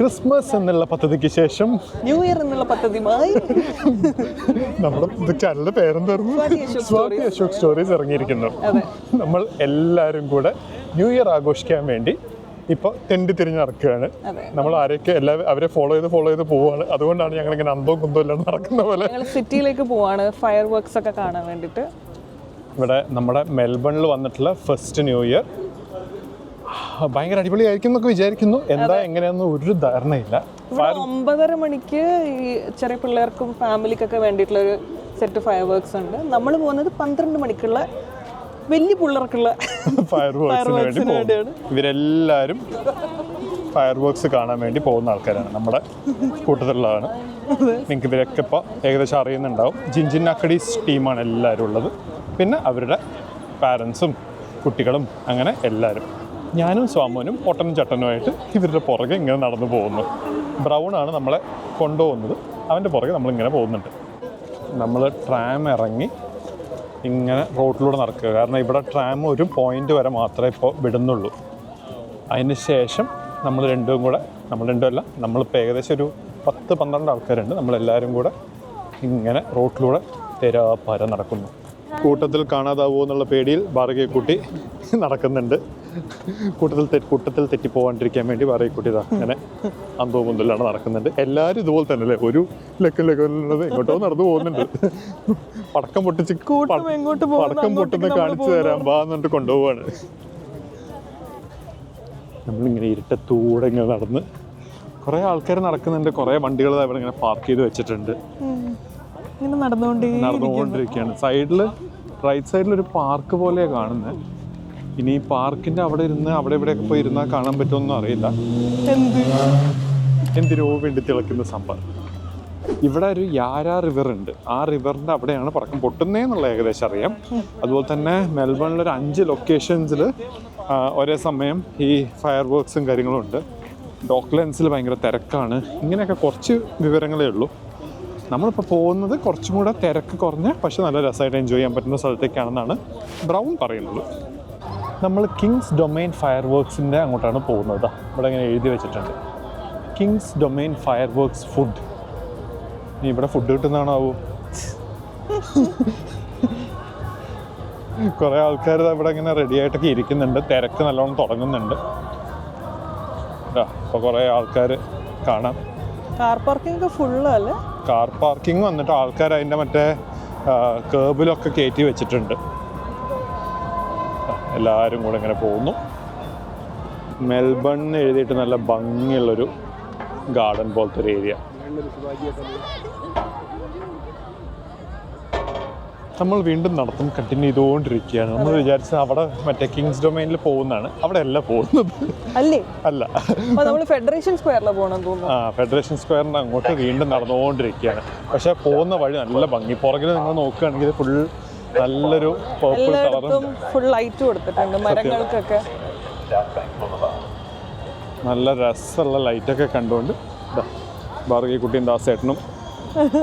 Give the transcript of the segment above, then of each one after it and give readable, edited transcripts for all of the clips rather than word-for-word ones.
Christmas എന്നുള്ള പദ്ധതിക്ക് ശേഷം ന്യൂ ഇയർ എന്നുള്ള പദ്ധതിയുമായി നമ്മുടെ ചാനലിന്റെ പേരെന്തായിരുന്നു? സ്വാതി അശോക് സ്റ്റോറീസ് ഇറങ്ങിയിരിക്കുന്നു. നമ്മൾ എല്ലാവരും കൂടെ ന്യൂ ഇയർ ആഘോഷിക്കാൻ വേണ്ടി ഇപ്പോൾ തെണ്ടി തിരിഞ്ഞ് നടക്കുകയാണ്. നമ്മൾ ആരെയൊക്കെ അവരെ ഫോളോ ചെയ്ത് പോവാണ്. അതുകൊണ്ടാണ് ഞങ്ങൾ ഇങ്ങനെ അന്തവും കുന്തവും എല്ലാം നടക്കുന്ന പോലെ സിറ്റിയിലേക്ക് പോവാണ് ഫയർ വർക്ക്സ് ഒക്കെ കാണാൻ വേണ്ടിയിട്ട്. ഇവിടെ നമ്മുടെ മെൽബണിൽ വന്നിട്ടുള്ള ഫസ്റ്റ് ന്യൂ ഇയർ ഭയങ്കര അടിപൊളിയായിരിക്കും എന്നൊക്കെ വിചാരിക്കുന്നു. എന്താ എങ്ങനെയാണെന്ന് ഒരു ധാരണയില്ല. 9:30 മണിക്ക് ഈ ചെറിയ പിള്ളേർക്കും ഫാമിലിക്കൊക്കെ വേണ്ടിയിട്ടുള്ള ഒരു സെറ്റ് ഫയർ വർക്ക്സ് ഉണ്ട്. നമ്മൾ പോകുന്നത് 12 മണിക്കുള്ള വലിയ പിള്ളേർക്കുള്ള ഫയർ വർക്ക്സിന് വേണ്ടി പോകും. ഇവരെല്ലാവരും ഫയർ വർക്ക്സ് കാണാൻ വേണ്ടി പോകുന്ന ആൾക്കാരാണ്, നമ്മുടെ കൂട്ടത്തിലുള്ളതാണ്. നിങ്ങൾക്ക് ഇവരൊക്കെ ഇപ്പോൾ ഏകദേശം അറിയുന്നുണ്ടാവും. ജിൻജിൻ അക്കഡീസ് ടീമാണ് എല്ലാവരും ഉള്ളത്. പിന്നെ അവരുടെ പാരൻസും കുട്ടികളും അങ്ങനെ എല്ലാവരും. ഞാനും സ്വാമോനും പൊട്ടനും ചട്ടനുമായിട്ട് ഇവരുടെ പുറകെ ഇങ്ങനെ നടന്നു പോകുന്നു. ബ്രൗൺ ആണ് നമ്മളെ കൊണ്ടുപോകുന്നത്. അവൻ്റെ പുറകെ നമ്മളിങ്ങനെ പോകുന്നുണ്ട്. നമ്മൾ ട്രാം ഇറങ്ങി ഇങ്ങനെ റോഡിലൂടെ നടക്കുക. കാരണം ഇവിടെ ട്രാം ഒരു പോയിന്റ് വരെ മാത്രമേ ഇപ്പോൾ വിടുന്നുള്ളൂ. അതിന് ശേഷം നമ്മൾ നമ്മളിപ്പോൾ ഏകദേശം ഒരു 10-12 ആൾക്കാരുണ്ട്. നമ്മളെല്ലാവരും കൂടെ ഇങ്ങനെ റോഡിലൂടെ തെരാപ്പാര നടക്കുന്നു. കൂട്ടത്തിൽ കാണാതാവുമോ എന്നുള്ള പേടിയിൽ ബാർഗേക്കുട്ടി നടക്കുന്നുണ്ട്. കൂട്ടത്തിൽ തെറ്റിപ്പോകാണ്ടിരിക്കാൻ വേണ്ടി ബാർഗേക്കുട്ടി അങ്ങനെ അന്തോ മുന്തലാണ് നടക്കുന്നുണ്ട്. എല്ലാവരും ഇതുപോലെ തന്നെ അല്ലേ, ഒരു ലക്കുള്ളത് എങ്ങോട്ടോ നടന്നു പോകുന്നുണ്ട്. പടക്കം പൊട്ടുന്ന കാണിച്ചു തരാൻ വാന്നിട്ട് കൊണ്ടുപോവാണ്. നമ്മളിങ്ങനെ ഇരുട്ടത്തൂടെ ഇങ്ങനെ നടന്ന് കുറേ ആൾക്കാർ നടക്കുന്നുണ്ട്. കുറേ വണ്ടികൾ അവിടെ ഇങ്ങനെ പാർക്ക് ചെയ്ത് വെച്ചിട്ടുണ്ട്. നടന്നുകൊണ്ടിരിക്കുകയാണ്. റൈറ്റ് സൈഡിൽ ഒരു പാർക്ക് പോലെയാണ് കാണുന്നത്. ഇനി ഈ പാർക്കിന്റെ അവിടെ ഇരുന്ന് അവിടെ ഇവിടെയൊക്കെ പോയി ഇരുന്നാൽ കാണാൻ പറ്റുമെന്നൊന്നും അറിയില്ല. എന്തിനോ വേണ്ടി തിളക്കുന്ന സംഭവം. ഇവിടെ ഒരു യാര റിവർ ഉണ്ട്. ആ റിവറിന്റെ അവിടെയാണ് പടക്കം പൊട്ടുന്നതെന്നുള്ള ഏകദേശം അറിയാം. അതുപോലെ തന്നെ മെൽബണിൽ ഒരു 5 ലൊക്കേഷൻസിൽ ഒരേ സമയം ഈ ഫയർ വർക്ക്സും കാര്യങ്ങളും ഉണ്ട്. ഡോക്ക്ലൻഡ്സിൽ ഭയങ്കര തിരക്കാണ്. ഇങ്ങനെയൊക്കെ കുറച്ച് വിവരങ്ങളേ ഉള്ളൂ. നമ്മളിപ്പോൾ പോകുന്നത് കുറച്ചും കൂടെ തിരക്ക് കുറഞ്ഞ് പക്ഷെ നല്ല രസമായിട്ട് എൻജോയ് ചെയ്യാൻ പറ്റുന്ന സ്ഥലത്തേക്കാണെന്നാണ് ബ്രൗൺ പറയുന്നത്. നമ്മൾ കിങ്സ് ഡൊമൈൻ ഫയർ വർക്ക്സിൻ്റെ അങ്ങോട്ടാണ് പോകുന്നത്. ഇവിടെ ഇങ്ങനെ എഴുതി വെച്ചിട്ടുണ്ട് Kings domain fire works food. ഇനി ഇവിടെ ഫുഡ് കിട്ടുന്നതാണോ? കുറേ ആൾക്കാർ ഇവിടെ ഇങ്ങനെ റെഡി ആയിട്ടൊക്കെ ഇരിക്കുന്നുണ്ട്. തിരക്ക് നല്ലോണം തുടങ്ങുന്നുണ്ട്. അപ്പോൾ കുറേ ആൾക്കാർ കാണാം. കാർ പാർക്കിംഗ് ഫുള്ളല്ലേ? കാർ പാർക്കിംഗ് വന്നിട്ട് ആൾക്കാർ അതിൻ്റെ മറ്റേ കേബിലൊക്കെ കയറ്റി വെച്ചിട്ടുണ്ട്. എല്ലാവരും കൂടെ ഇങ്ങനെ പോകുന്നു. മെൽബൺ എഴുതിയിട്ട് നല്ല ഭംഗിയുള്ളൊരു ഗാർഡൻ പോലത്തെ ഒരു ഏരിയ. നമ്മൾ വീണ്ടും നടത്തം കണ്ടിന്യൂ ചെയ്തുകൊണ്ടിരിക്കുകയാണ്. നമ്മൾ വിചാരിച്ചത് അവിടെ മറ്റേ കിങ്സ് ഡൊമൈനിൽ പോകുന്നതാണ്. അവിടെ അല്ല പോകുന്നത്. അല്ല, ഫെഡറേഷൻ സ്ക്വയറിലാണ് പോകണമെന്ന് തോന്നുന്നു. ഫെഡറേഷൻ സ്ക്വയറിൻ്റെ അങ്ങോട്ട് വീണ്ടും നടന്നുകൊണ്ടിരിക്കുകയാണ്. പക്ഷെ പോകുന്ന വഴി നല്ല ഭംഗി. പുറകിൽ നിങ്ങൾ നോക്കുകയാണെങ്കിൽ ഫുൾ നല്ലൊരു പർപ്പിൾ കളറും ഫുൾ ലൈറ്റ് കൊടുത്തിട്ടുണ്ട് മരങ്ങൾക്കൊക്കെ. നല്ല രസമുള്ള ലൈറ്റൊക്കെ കണ്ടുകൊണ്ട് ബാർഗേക്കുട്ടിയും ദാസേട്ടനും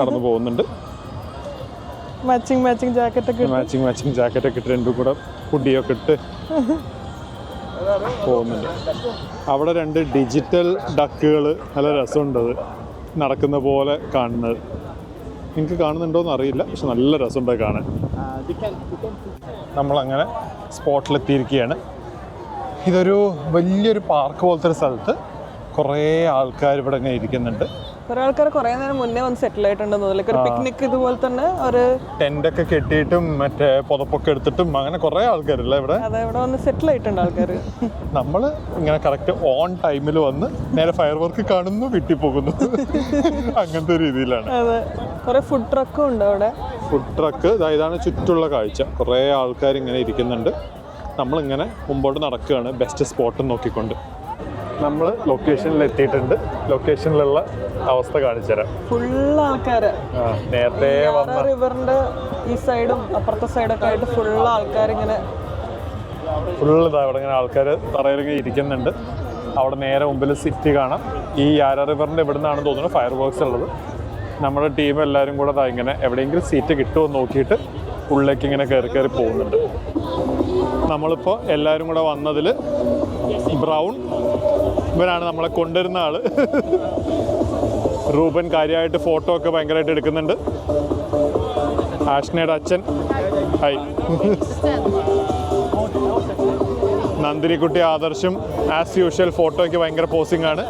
നടന്നു പോകുന്നുണ്ട്. മാച്ചിങ് ജാക്കറ്റൊക്കെ ഇട്ട് രണ്ടും കൂടെ കുടിയൊക്കെ ഇട്ട് പോകുന്നുണ്ട്. അവിടെ 2 ഡിജിറ്റൽ ഡക്കുകൾ നല്ല രസമുണ്ടത് നടക്കുന്ന പോലെ കാണുന്നത്. നിങ്ങൾക്ക് കാണുന്നുണ്ടോയെന്ന് അറിയില്ല, പക്ഷെ നല്ല രസമുണ്ട് കാണാൻ. നമ്മളങ്ങനെ സ്പോട്ടിലെത്തിയിരിക്കുകയാണ്. ഇതൊരു വലിയൊരു പാർക്ക് പോലത്തെ ഒരു സ്ഥലത്ത് കുറേ ആൾക്കാർ ഇവിടെ ഇങ്ങനെ ഇരിക്കുന്നുണ്ട്. കുറേ ആൾക്കാർ കുറേ നേരം മുന്നേ വന്ന് സെറ്റിൽ ആയിട്ടുണ്ടെന്ന് തോന്നുന്നു. ഒരു പിക്നിക് ഇതുപോലെ തന്നെ ഒരു ടെൻ്റൊക്കെ കെട്ടിയിട്ടും മറ്റേ പുതപ്പൊക്കെ എടുത്തിട്ടും അങ്ങനെ കുറേ ആൾക്കാരല്ല ഇവിടെ. അതെ, ഇവിടെ വന്ന് സെറ്റിൽ ആയിട്ടുണ്ട് ആൾക്കാർ. നമ്മൾ ഇങ്ങനെ കറക്റ്റ് ഓൺ ടൈമിൽ വന്ന് നേരെ ഫയർ വർക്ക് കാണുന്നു, വീട്ടിൽ പോകുന്നു. അങ്ങനത്തെ രീതിയിലാണ്. അതെ, കുറേ ഫുഡ് ട്രക്കും ഉണ്ട് അവിടെ. ഫുഡ് ട്രക്ക് ഇതാണ് ചുറ്റുള്ള കാഴ്ച. കുറേ ആൾക്കാർ ഇങ്ങനെ ഇരിക്കുന്നുണ്ട്. നമ്മളിങ്ങനെ മുമ്പോട്ട് നടക്കുകയാണ് ബെസ്റ്റ് സ്പോട്ട് നോക്കിക്കൊണ്ട്. നമ്മൾ ലൊക്കേഷനിൽ എത്തിയിട്ടുണ്ട്. ലൊക്കേഷനിലുള്ള അവസ്ഥ കാണിച്ചു തരാം. ഫുൾ ആൾക്കാര് നേരത്തെ റിവറിന്റെ ഈ സൈഡും അപ്പുറത്തെ സൈഡൊക്കെ ആയിട്ട് ഫുൾ ആൾക്കാർ ഇങ്ങനെ അവിടെ ഇങ്ങനെ ആൾക്കാർ തറയിലിങ്ങനെ ഇരിക്കുന്നുണ്ട്. അവിടെ നേരെ മുമ്പിൽ സിറ്റി കാണാം. ഈ യാര റിവറിന്റെ ഇവിടെ നിന്നാണ് തോന്നുന്നത് ഫയർ വർക്ക്സ് ഉള്ളത്. നമ്മുടെ ടീം എല്ലാവരും കൂടെ ഇങ്ങനെ എവിടെയെങ്കിലും സീറ്റ് കിട്ടുമോ നോക്കിയിട്ട് ഉള്ളിലേക്ക് ഇങ്ങനെ കയറി പോകുന്നുണ്ട്. നമ്മളിപ്പോൾ എല്ലാവരും കൂടെ വന്നതിൽ ബ്രൗൺ ഇവനാണ് നമ്മളെ കൊണ്ടുവരുന്ന ആള്. റൂബൻ കാര്യമായിട്ട് ഫോട്ടോ ഒക്കെ ഭയങ്കരമായിട്ട് എടുക്കുന്നുണ്ട്. ആഷ്നയുടെ അച്ഛൻ ഹായ്. നന്ദിനിക്കുട്ടി ആദർശും ആസ് യൂഷ്വൽ ഫോട്ടോയ്ക്ക് ഭയങ്കര പോസിംഗ് ആണ്.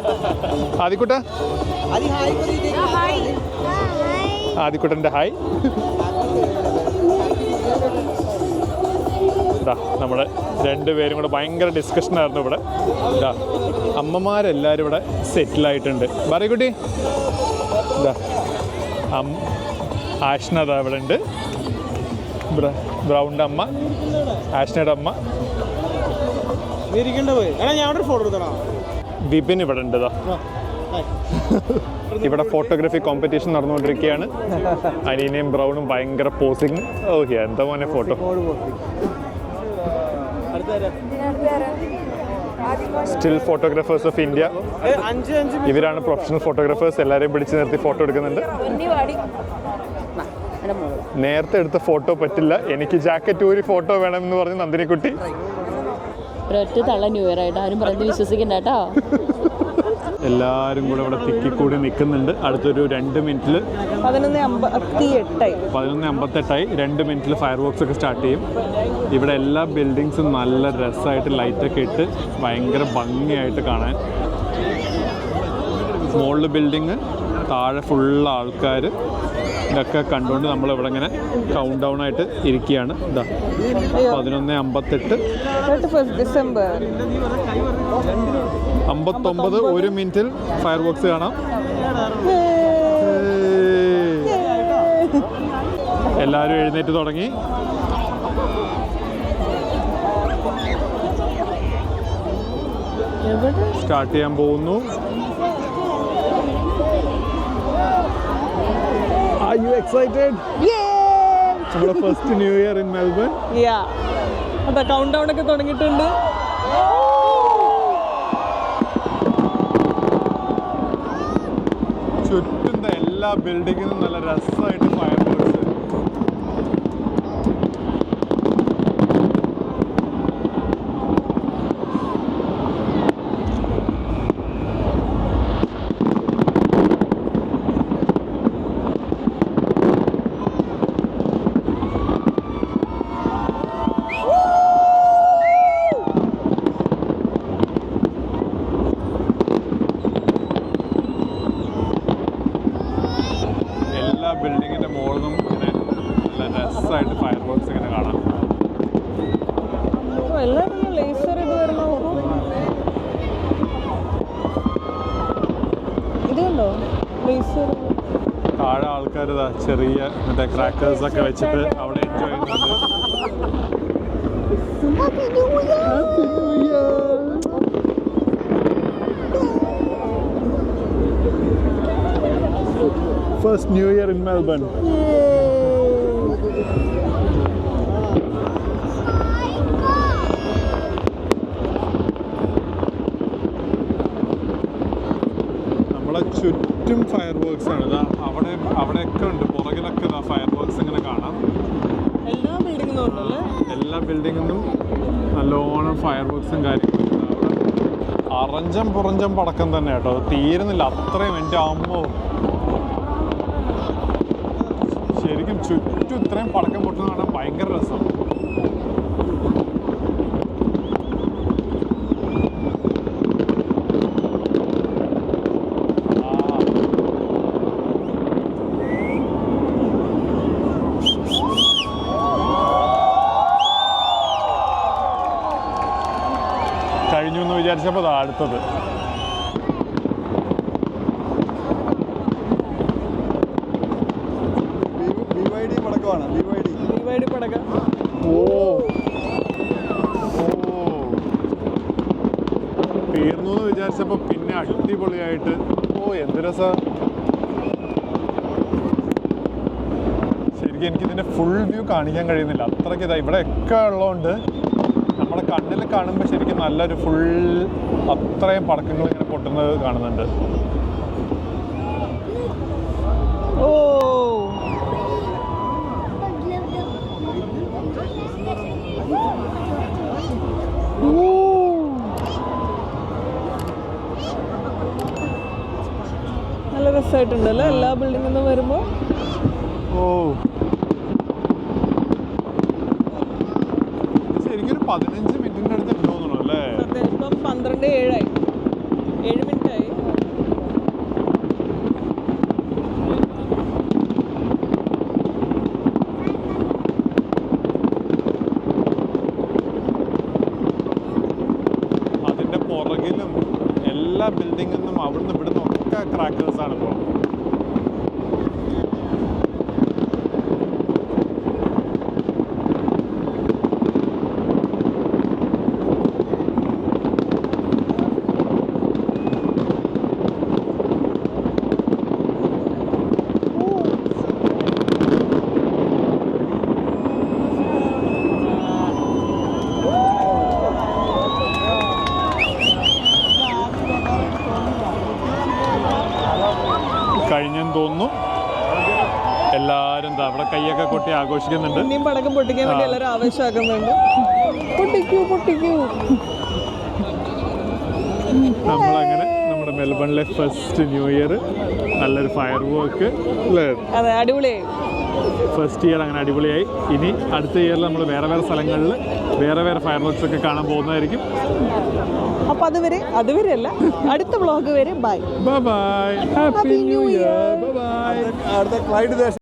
ആദിക്കുട്ട, ആദിക്കുട്ടൻ്റെ ഹായ്. ഇതാ നമ്മുടെ രണ്ടുപേരും കൂടെ ഭയങ്കര ഡിസ്കഷനായിരുന്നു ഇവിടെ. ഇതാ അമ്മമാരെല്ലാവരും ഇവിടെ സെറ്റിലായിട്ടുണ്ട്. പറയക്കുട്ടി, ഇതാ ആഷ്നത ഇവിടെ ഉണ്ട്. ബ്രൗണിൻ്റെ അമ്മ, ആഷ്നയുടെ അമ്മ. വിപിൻ ഇവിടെ ഉണ്ട്. ഇവിടെ ഫോട്ടോഗ്രാഫി കോമ്പറ്റീഷൻ നടന്നുകൊണ്ടിരിക്കുകയാണ്. അനീനയും ബ്രൗണും ഭയങ്കര പോസിങ്. ഓ എന്താ മോനെ photo. Still photographers of India, ഇവരാണ് പ്രൊഫഷണൽ ഫോട്ടോഗ്രാഫേഴ്സ്. എല്ലാവരെയും പിടിച്ചു നിർത്തി ഫോട്ടോ എടുക്കുന്നുണ്ട്. നേരത്തെ എടുത്ത ഫോട്ടോ പറ്റില്ല, എനിക്ക് ജാക്കറ്റ് ഊരി ഫോട്ടോ വേണമെന്ന് പറഞ്ഞ് നന്ദിനിക്കുട്ടി. ഒരൊറ്റ തള്ള ന്യൂ ഇയർ ആയിട്ട് ആരും പറഞ്ഞ് വിശ്വസിക്കണ്ട കേട്ടോ. എല്ലാവരും കൂടെ ഇവിടെ തിക്കിക്കൂടി നിൽക്കുന്നുണ്ട്. അടുത്തൊരു 2 മിനിറ്റിൽ 11:58 2 മിനിറ്റിൽ ഫയർ വർക്ക്സ് ഒക്കെ സ്റ്റാർട്ട് ചെയ്യും. ഇവിടെ എല്ലാ ബിൽഡിങ്സും നല്ല രസമായിട്ട് ലൈറ്റൊക്കെ ഇട്ട് ഭയങ്കര ഭംഗിയായിട്ട് കാണാൻ. മുകളിൽ ബിൽഡിങ്, താഴെ ഫുള്ള് ആൾക്കാർ. ഇതൊക്കെ കണ്ടുകൊണ്ട് നമ്മളിവിടെ ഇങ്ങനെ കൗണ്ട് ഡൗൺ ആയിട്ട് ഇരിക്കുകയാണ്. ഇതാ 11:58 ഡിസംബർ 59 1 മിനിറ്റിൽ ഫയർ വർക്ക്സ് കാണാം. എല്ലാവരും എഴുന്നേറ്റ് തുടങ്ങി. സ്റ്റാർട്ട് ചെയ്യാൻ പോകുന്നു. Are you excited? Yeah! Our first New Year in Melbourne. Yeah. അതാ കൗണ്ട് ഡൗൺ ഒക്കെ തുടങ്ങിയിട്ടുണ്ട്. ചുറ്റും എല്ലാ ബിൽഡിങ്ങിനും നല്ല രസമായിട്ട് ഫയർ വർക്ക്സ്. ബിൽഡിങ്ങിൻ്റെ മുകളിൽ നിന്നും ഇങ്ങനെ നല്ല രസമായിട്ട് ഫയർ വർക്ക്സ് ഇങ്ങനെ കാണാം. എല്ലാവരും ലേസർ ഇത് വരുന്ന ഇതുണ്ടോ ലേസർ. താഴെ ആൾക്കാർ ചെറിയ മറ്റേ ക്രാക്കേഴ്സ് ഒക്കെ വെച്ചിട്ട് അവിടെ എൻജോയ് ചെയ്യുന്നുണ്ട്. First New Year in Melbourne. നമ്മളെ ചുറ്റും ഫയർ വർക്ക്സ് ആണ്. അവിടെയൊക്കെ ഉണ്ട്, പുറകിലൊക്കെ ഫയർ വർക്ക്സ് ഇങ്ങനെ കാണാം. എല്ലാ ബിൽഡിങ്ങിനും ഉണ്ടല്ലേ? എല്ലാ ബിൽഡിങ്ങിനും നല്ലോണം ഫയർ വർക്ക്സും കാര്യങ്ങളും. അറഞ്ചം പുറഞ്ചം പടക്കം തന്നെ കേട്ടോ, തീരുന്നില്ല അത്രയും. എൻ്റെ അമ്മോ, ശരിക്കും ചുറ്റും ഇത്രയും പടക്കം പൊട്ടുന്ന കാണാൻ ഭയങ്കര രസം. കഴിഞ്ഞു എന്ന് വിചാരിച്ചപ്പോൾ അതാ അടുത്തത്. തീർന്നു എന്ന് വിചാരിച്ചപ്പോൾ പിന്നെ അടിപൊളിയായിട്ട്. എന്ത് രസം. ശരിക്കും എനിക്കിതിൻ്റെ ഫുൾ വ്യൂ കാണിക്കാൻ കഴിയുന്നില്ല, അത്രയ്ക്ക് ഇതാ. ഇവിടെയൊക്കെ ഉള്ളതുകൊണ്ട് നമ്മുടെ കണ്ണിൽ കാണുമ്പോൾ ശരിക്കും നല്ലൊരു ഫുൾ അത്രയും പടക്കങ്ങൾ ഇങ്ങനെ പൊട്ടുന്നത് കാണുന്നുണ്ട്. രസമായിട്ടുണ്ടല്ലോ എല്ലാ ബിൽഡിങ്ങിൽ നിന്നും വരുമ്പോൾ. ഓ ശരിക്കും 15 മിനിറ്റിൻ്റെ അടുത്ത് തോന്നുന്നു അല്ലേ? ഇപ്പം 12:07 7 മിനിറ്റായി. അതിൻ്റെ പുറകിലും എല്ലാ ബിൽഡിങ്ങിൽ നിന്നും അവിടുന്ന് ഇവിടുന്ന് ഒക്കെ ക്രാക്കേഴ്സാണ് ഇപ്പോൾ. കഴിഞ്ഞെന്ന് തോന്നുന്നു. എല്ലാവരും അവിടെ കൈയൊക്കെ കൊട്ടി ആഘോഷിക്കുന്നുണ്ട്. ഇനിയും പടക്കം പൊട്ടിക്കാൻ വേണ്ടി എല്ലാവരും ആവേശമാക്കുന്നുണ്ട്. പൊട്ടിക്കൂ. നമ്മളങ്ങനെ നമ്മുടെ മെൽബണിലെ ഫസ്റ്റ് ന്യൂ ഇയർ നല്ലൊരു ഫയർ വർക്ക് അല്ലേ? അതെ, അടിപൊളിയായി. ഫസ്റ്റ് ഇയർ അങ്ങനെ അടിപൊളിയായി. ഇനി അടുത്ത ഇയറിൽ നമ്മൾ വേറെ സ്ഥലങ്ങളിൽ വേറെ ഫയർ വർക്ക്സ് ഒക്കെ കാണാൻ പോകുന്നതായിരിക്കും. അപ്പൊ അതുവരെ അല്ല, അടുത്ത വ്ളോഗ് വരെ bye bye. Happy new year. Bye. അടുത്ത ക്ലൈഡ് ദേശം